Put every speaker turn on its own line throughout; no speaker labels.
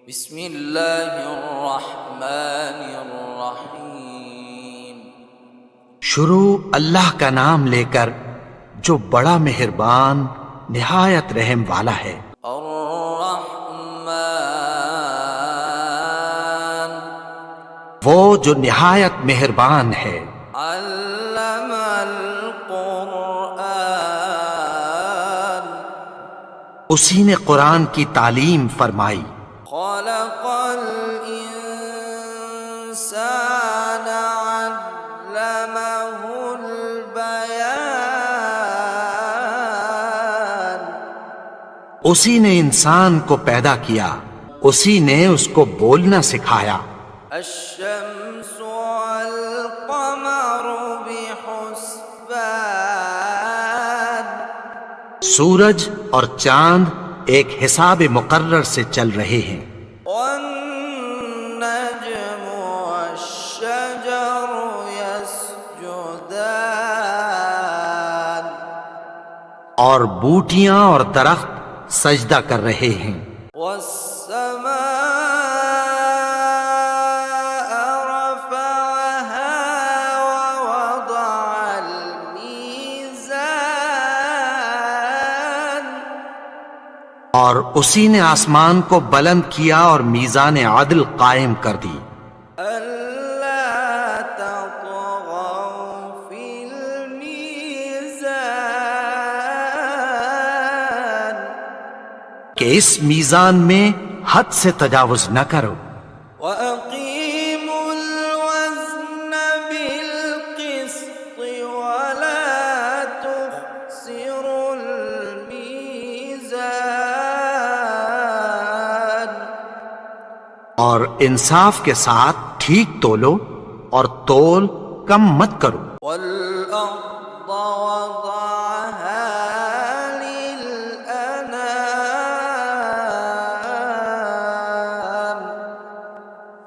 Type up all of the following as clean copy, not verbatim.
بسم اللہ الرحمن الرحیم۔
شروع اللہ کا نام لے کر جو بڑا مہربان نہایت رحم والا ہے۔
الرحمن
وہ جو نہایت مہربان ہے۔
علم القرآن
اسی نے قرآن کی تعلیم فرمائی۔
خلق الانسان علمہ البیان
اسی نے انسان کو پیدا کیا، اسی نے اس کو بولنا سکھایا۔
الشمس والقمر بحسبان
سورج اور چاند ایک حساب مقرر سے چل رہے ہیں۔
والنجم والشجر يسجدان
اور بوٹیاں اور درخت سجدہ کر رہے ہیں۔
والسماء رفعها ووضع الميزان
اور اسی نے آسمان کو بلند کیا اور میزان عدل قائم کر دی۔
ألا تطغوا في الميزان
کہ اس میزان میں حد سے تجاوز نہ کرو۔
وأقيموا الوزن بالقسط ولا تخسروا الميزان
اور انصاف کے ساتھ ٹھیک تولو اور تول کم مت کرو۔
والأرض وضعها للأنام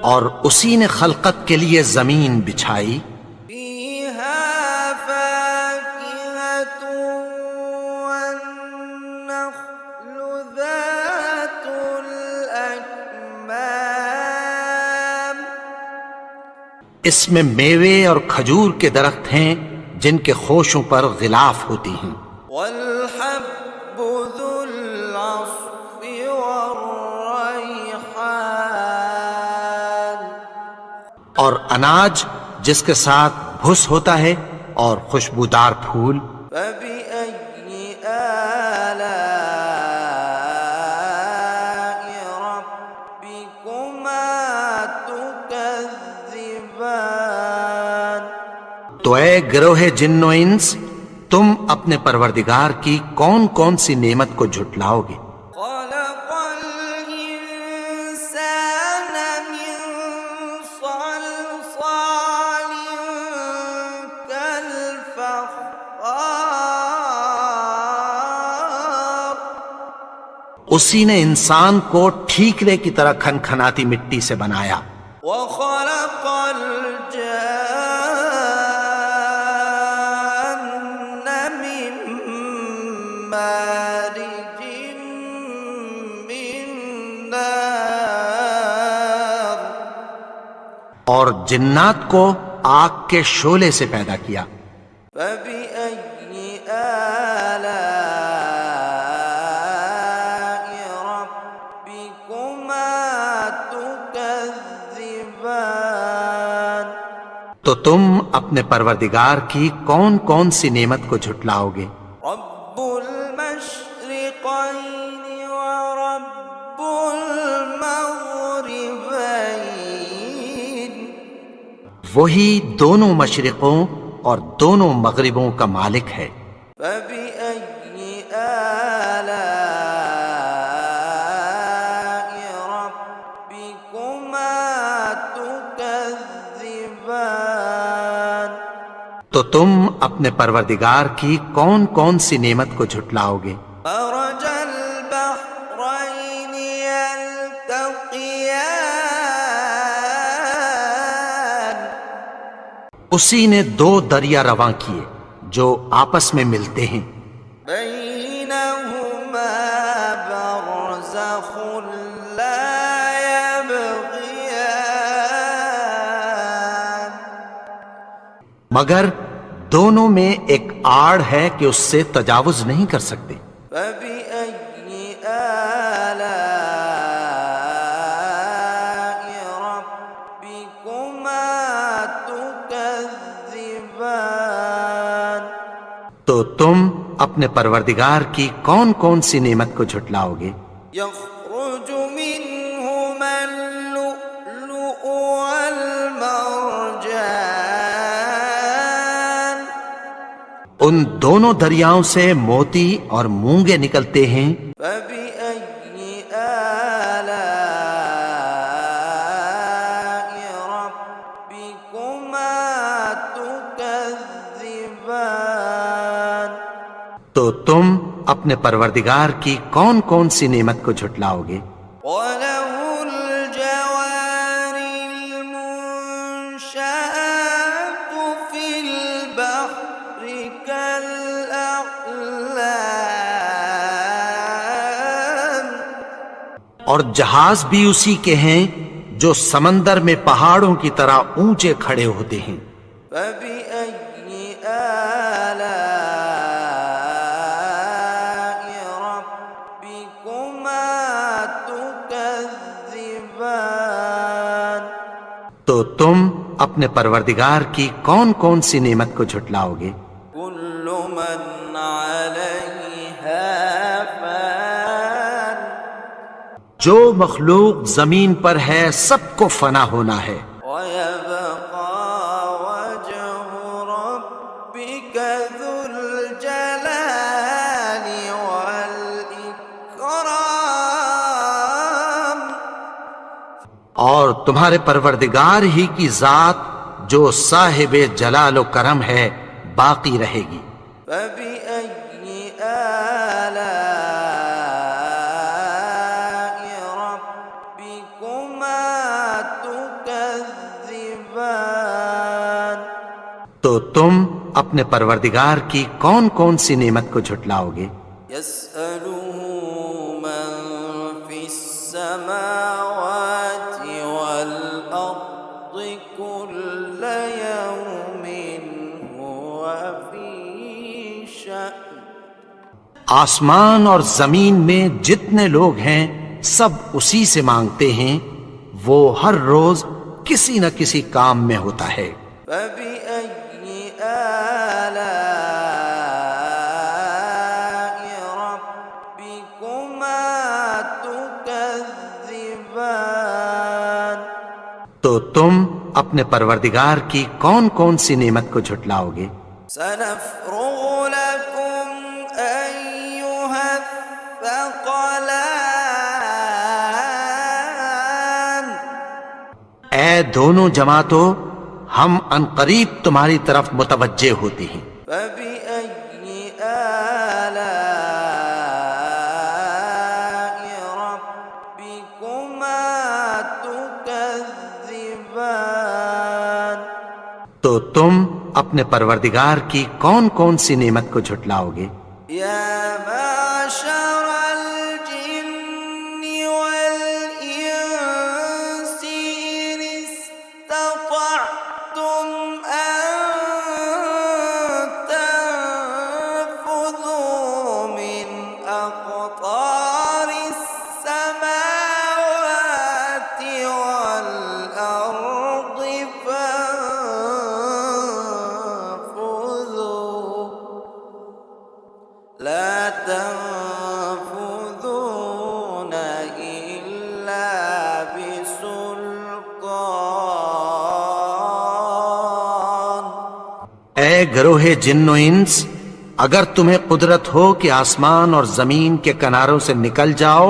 اور اسی نے خلقت کے لیے زمین بچھائی،
فيها فاكهة والنخل ذات الأكمام
اس میں میوے اور کھجور کے درخت ہیں جن کے خوشوں پر غلاف ہوتی ہیں،
والحب ذو العصف والريحان
اور اناج جس کے ساتھ بھس ہوتا ہے اور خوشبودار پھول۔
فبأي آلاء ربكما تكذبان
تو اے گروہ جن و انس، تم اپنے پروردگار کی کون کون سی نعمت کو جھٹلاؤ گے؟
خلق الإنسان من صلصال كالفخار
اسی نے انسان کو ٹھیکرے کی طرح کھنکھناتی مٹی سے بنایا۔
وخلق الجان من مارج من نار
اور جنات کو آگ کے شعلے سے پیدا کیا۔
فبأي آلاء ربكما تكذبان
تو تم اپنے پروردگار کی کون کون سی نعمت کو جھٹلاؤ گے؟
رب المشرقين ورب المغربين
وہی دونوں مشرقوں اور دونوں مغربوں کا مالک ہے۔
فبأي آلاء ربكما تكذبان
تو تم اپنے پروردگار کی کون کون سی نعمت کو جھٹلاؤ گے؟
مرج البحرين يلتقيان
اسی نے دو دریا رواں کیے جو آپس میں ملتے ہیں،
بينهما برزخ لا
مگر دونوں میں ایک آڑ ہے کہ اس سے تجاوز نہیں کر سکتے۔
فبأي آلاء ربكما تكذبان؟
تو تم اپنے پروردگار کی کون کون سی نعمت کو جھٹلاؤ گے؟
يخرج منهما اللؤلؤ والمرجان
ان دونوں دریاؤں سے موتی اور مونگے نکلتے ہیں۔
فبأي آلاء ربكما تكذبان؟
تو تم اپنے پروردگار کی کون کون سی نعمت کو جھٹلاؤ گے؟
وله الجوار المنشآت في البحر كالأعلام
اور جہاز بھی اسی کے ہیں جو سمندر میں پہاڑوں کی طرح اونچے کھڑے ہوتے ہیں۔
فبأي آلاء ربكما تكذبان؟
تو تم اپنے پروردگار کی کون کون سی نعمت کو جھٹلاؤ گے؟
كل من عليها فان
جو مخلوق زمین پر ہے سب کو فنا ہونا ہے،
ويبقى وجه ربك ذو الجلال والإكرام؟
اور تمہارے پروردگار ہی کی ذات جو صاحب جلال و کرم ہے باقی رہے گی۔
فبأي آلاء ربكما تكذبان؟
تو تم اپنے پروردگار کی کون کون سی نعمت کو جھٹلاؤ گے؟
يسأله من في السماوات والأرض كل يوم هو في شأن
آسمان اور زمین میں جتنے لوگ ہیں سب اسی سے مانگتے ہیں، وہ ہر روز کسی نہ کسی کام میں ہوتا ہے۔
فبأي آلاء ربكما تكذبان؟
تو تم اپنے پروردگار کی کون کون سی نعمت کو جھٹلاؤ گے؟
سنفرغ لكم أيها الثقلان؟
اے دونوں جماعتوں، ہم عنقریب تمہاری طرف متوجہ ہوتے ہیں۔
فبأي آلاء ربكما تكذبان؟
تو تم اپنے پروردگار کی کون کون سی نعمت کو جھٹلاؤ گے؟
يا معشر الجن والإنس إن استطعتم أن تنفذوا من أقطار السماوات والأرض فانفذوا لا تنفذون إلا بسلطان؟
اے گروہ جن و انس، اگر تمہیں قدرت ہو کہ آسمان اور زمین کے کناروں سے نکل جاؤ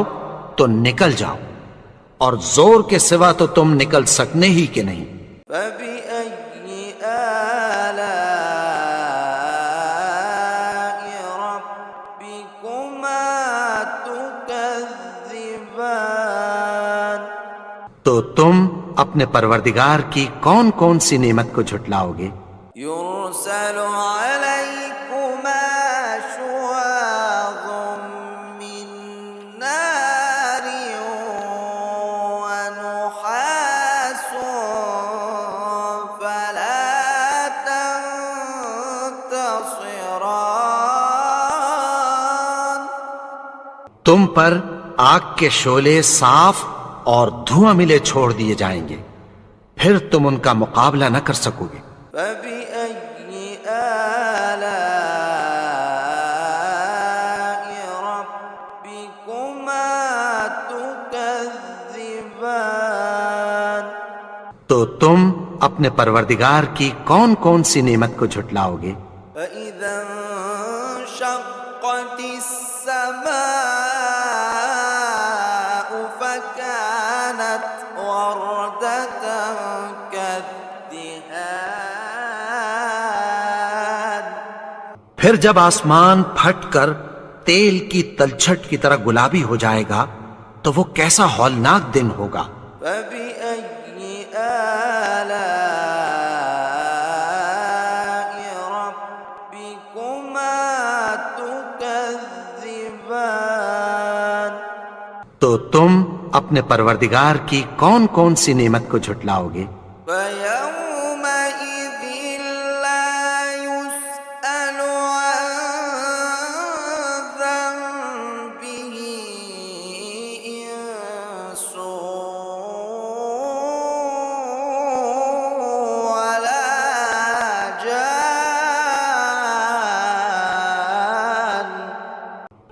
تو نکل جاؤ، اور زور کے سوا تو تم نکل سکنے ہی کہ نہیں۔
فبأي آلاء ربكما تكذبان؟
تو تم اپنے پروردگار کی کون کون سی نعمت کو جھٹلاؤ گے؟
يرسل عليكما شواظ من نار ونحاس فلا تنتصران؟
تم پر آگ کے شعلے صاف اور دھواں ملے چھوڑ دیے جائیں گے، پھر تم ان کا مقابلہ نہ کر سکو گے۔
فبأي آلاء ربكما تكذبان؟
تو تم اپنے پروردگار کی کون کون سی نعمت کو جھٹلاؤ گے؟
فإذا انشقت السماء فكانت وردة كالدهان۔
پھر جب آسمان پھٹ کر تیل کی تلچھٹ کی طرح گلابی ہو جائے گا تو وہ کیسا ہولناک دن ہوگا۔
فبأي آلاء ربكما تكذبان؟
تو تم اپنے پروردگار کی کون کون سی نعمت کو جھٹلاؤ گے؟
فيومئذ لا يسأل عن ذنبه إنس ولا جان۔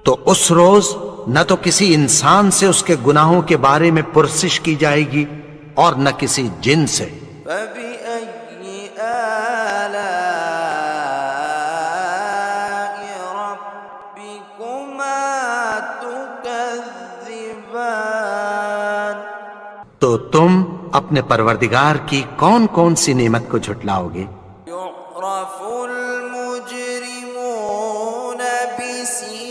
تو اس روز نہ تو کسی انسان سے اس کے گناہوں کے بارے میں پرسش کی جائے گی اور نہ کسی جن سے۔
فبأي آلاء ربكما تكذبان؟
تو تم اپنے پروردگار کی کون کون سی نعمت کو جھٹلاؤ گے؟
يعرف المجرمون بسيماهم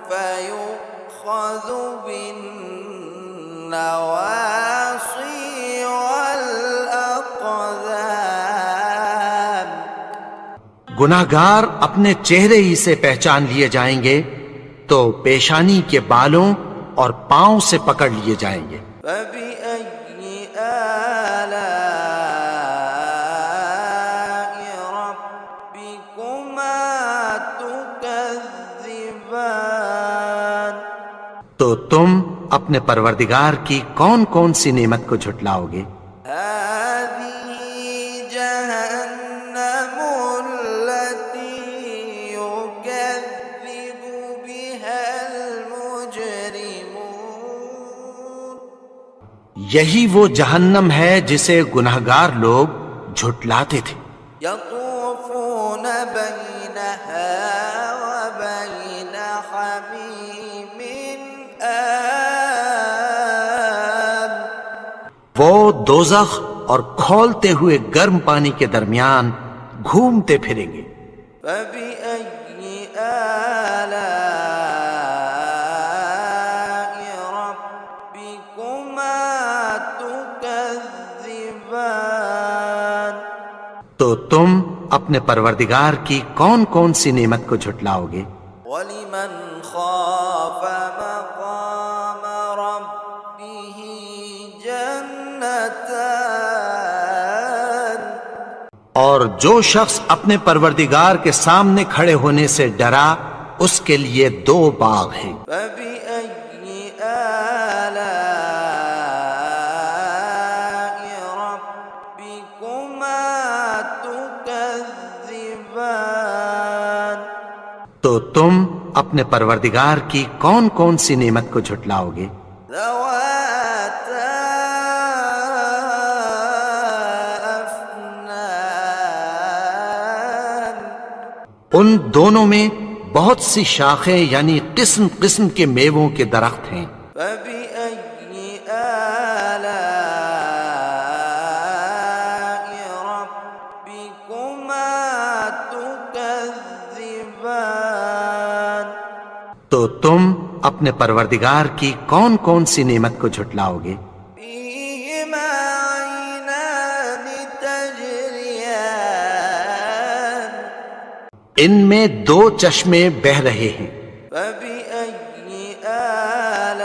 فيؤخذ بالنواصي والأقدام۔
گناہگار اپنے چہرے ہی سے پہچان لیے جائیں گے تو پیشانی کے بالوں اور پاؤں سے پکڑ لیے جائیں گے۔
فبأي آلاء ربكما تكذبان؟
تو تم اپنے پروردگار کی کون کون سی نعمت کو جھٹلاؤ گے؟
هذه جهنم التي يكذب بها المجرمون۔
یہی وہ جہنم ہے جسے گناہگار لوگ جھٹلاتے تھے۔
يطوفون بينها وبين حميم آن۔
وہ دوزخ اور کھولتے ہوئے گرم پانی کے درمیان گھومتے پھریں گے۔
فبأي آلاء ربكما تكذبان؟
تو تم اپنے پروردگار کی کون کون سی نعمت کو جھٹلاؤ گے؟
ولمن خاف مقام ربه جنتان۔
اور جو شخص اپنے پروردگار کے سامنے کھڑے ہونے سے ڈرا اس کے لیے دو باغ ہیں۔
فبأي آلاء ربكما تكذبان؟
تو تم اپنے پروردگار کی کون کون سی نعمت کو جھٹلاؤ گے؟
ذواتا أفنان۔
ان دونوں میں بہت سی شاخیں یعنی قسم قسم کے میووں کے درخت ہیں۔
فبأي آلاء ربكما تكذبان؟
تو تم اپنے پروردگار کی کون کون سی نعمت کو جھٹلاؤ گے؟
فيهما عينان تجريان۔
ان میں دو چشمے بہہ رہے ہیں۔
فبأي آلاء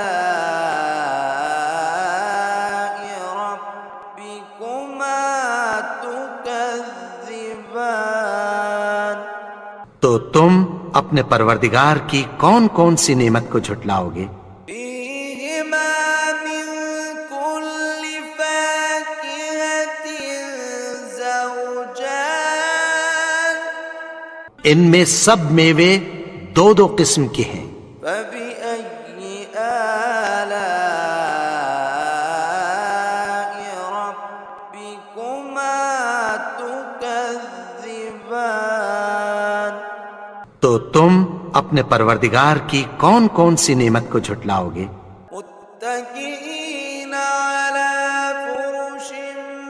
ربكما تكذبان؟
تو تم اپنے پروردگار کی کون کون سی نعمت کو جھٹلاؤ گے؟
فيهما من كل فاكهة زوجان
ان میں سب میوے دو دو قسم کے ہیں۔
فبأي آلاء ربكما تكذبان
تو تم اپنے پروردگار کی کون کون سی نعمت کو جھٹلاؤ گے؟
متكئين على فرش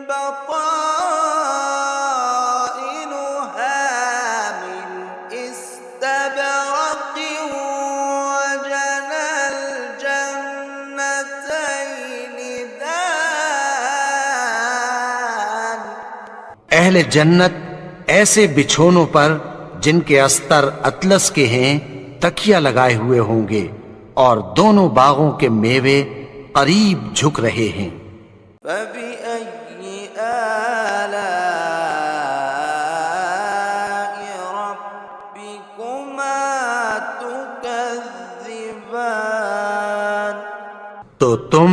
بطائنها من استبرق وجنى الجنتين دان
اہل جنت ایسے بچھونوں پر جن کے استر اطلس کے ہیں تکیہ لگائے ہوئے ہوں گے، اور دونوں باغوں کے میوے قریب جھک رہے ہیں۔
فبأي آلاء ربكما تكذبان
تو تم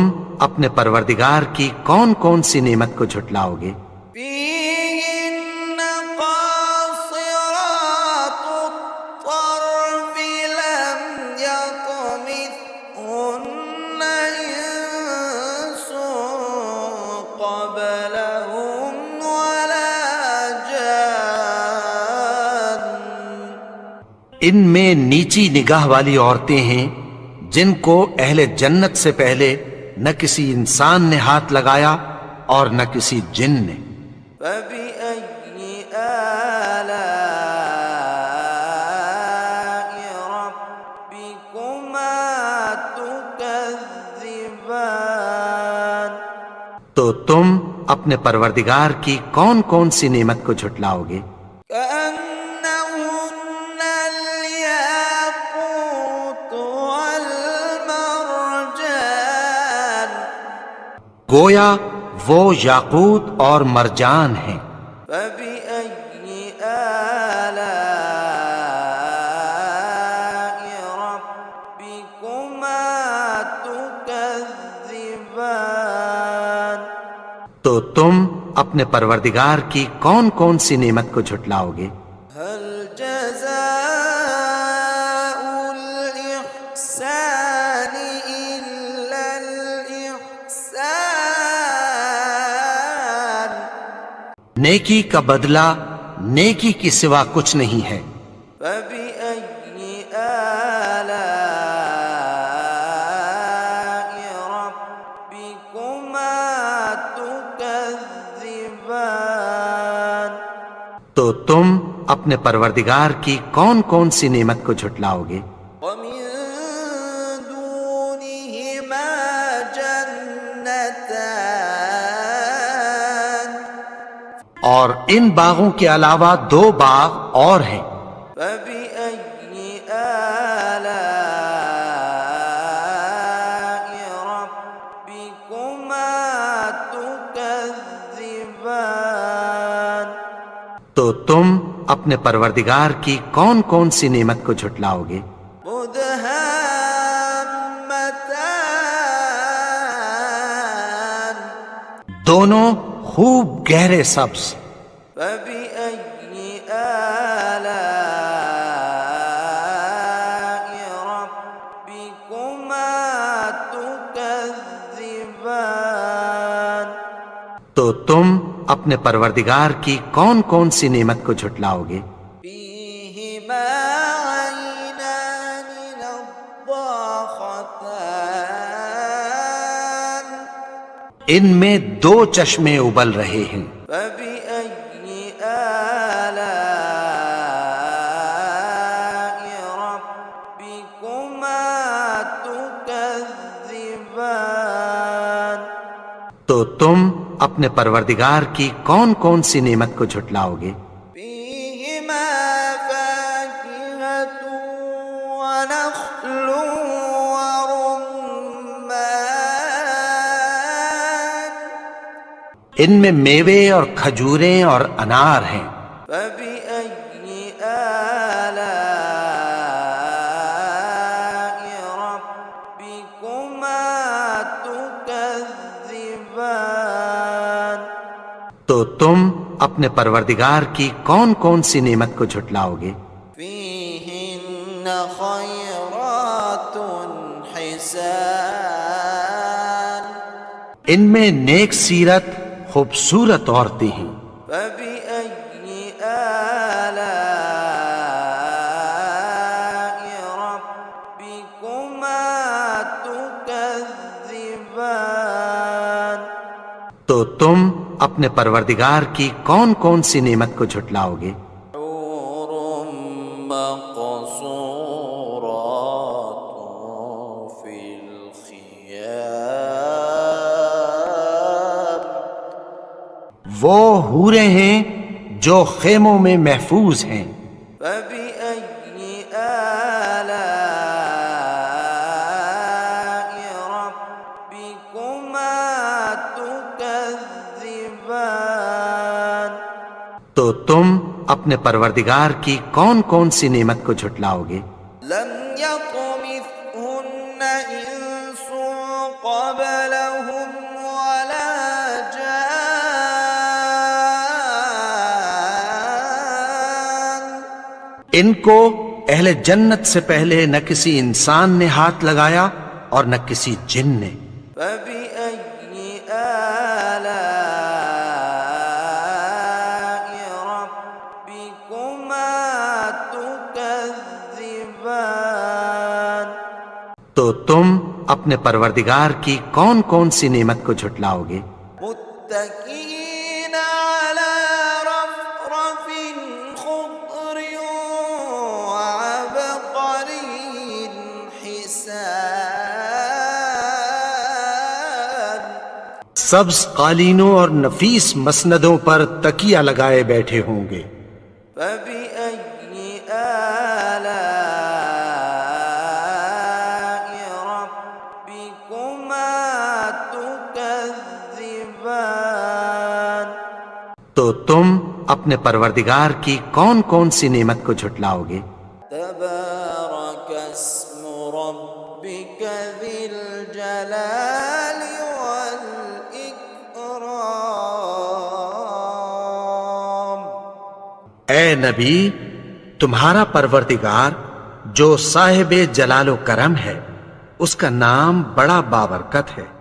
اپنے پروردگار کی کون کون سی نعمت کو جھٹلاؤ گے؟
فيهن قاصرات الطرف لم يطمثهن إنس قبلهم ولا جان
ان میں نیچی نگاہ والی عورتیں ہیں جن کو اہل جنت سے پہلے نہ کسی انسان نے ہاتھ لگایا اور نہ کسی جن نے۔
فبأي آلاء ربكما تكذبان
تو تم اپنے پروردگار کی کون کون سی نعمت کو جھٹلاؤ گے؟
كأنهن الياقوت والمرجان
گویا وہ یاقوت اور مرجان ہیں۔
فبأي آلاء ربكما تكذبان
تو تم اپنے پروردگار کی کون کون سی نعمت کو جھٹلاؤ گے؟
هل جزاء الإحسان إلا الإحسان
نیکی کا بدلہ نیکی کی سوا کچھ نہیں ہے۔
فبأي آلاء ربكما تكذبان
تو تم اپنے پروردگار کی کون کون سی نعمت کو جھٹلاؤ گے؟
ومن دونهما جنتان
اور ان باغوں کے علاوہ دو باغ اور ہیں۔
فبأي آلاء ربكما تكذبان
تو تم اپنے پروردگار کی کون کون سی نعمت کو جھٹلاؤ گے؟
مدهامتان
دونوں خوب گہرے سبز۔
فبأي آلاء ربكما تكذبان
تو تم اپنے پروردگار کی کون کون سی نعمت کو جھٹلاؤ گے؟
فيهما عينان نضاختان
ان میں دو چشمے ابل رہے ہیں۔
فبأي آلاء ربكما تكذبان
تو تم اپنے پروردگار کی کون کون سی نعمت کو جھٹلاؤ گے؟
فيهما فاكهة ونخل ورمان
ان میں میوے اور کھجوریں اور انار ہیں۔
فبأي آلاء
تو تم اپنے پروردگار کی کون کون سی نعمت کو جھٹلاؤ گے؟
فيهن خيرات حسان
ان میں نیک سیرت خوبصورت عورتیں ہیں۔
فبأي آلاء ربكما تكذبان
تو تم اپنے پروردگار کی کون کون سی نعمت کو جھٹلاؤ گے؟
حور مقصورات في الخيام
وہ حوریں ہیں جو خیموں میں محفوظ ہیں۔
فبأي آلاء ربكما تكذبان
تو تم اپنے پروردگار کی کون کون سی نعمت کو جھٹلاؤ گے؟
لم يطمثهن إنس قبلهم ولا جان
ان کو اہل جنت سے پہلے نہ کسی انسان نے ہاتھ لگایا اور نہ کسی جن نے۔
فبأي آلاء ربكما تكذبان
تو تم اپنے پروردگار کی کون کون سی نعمت کو جھٹلاؤ گے؟
متكئين على رفرف خضر وعبقري حسان
سبز قالینوں اور نفیس مسندوں پر تکیہ لگائے بیٹھے ہوں گے۔
فبأي آلاء ربكما تكذبان
تو تم اپنے پروردگار کی کون کون سی نعمت کو جھٹلاؤ گے؟
تبارك اسم ربك ذي الجلال والإكرام
اے نبی، تمہارا پروردگار جو صاحب جلال و کرم ہے، اس کا نام بڑا بابرکت ہے۔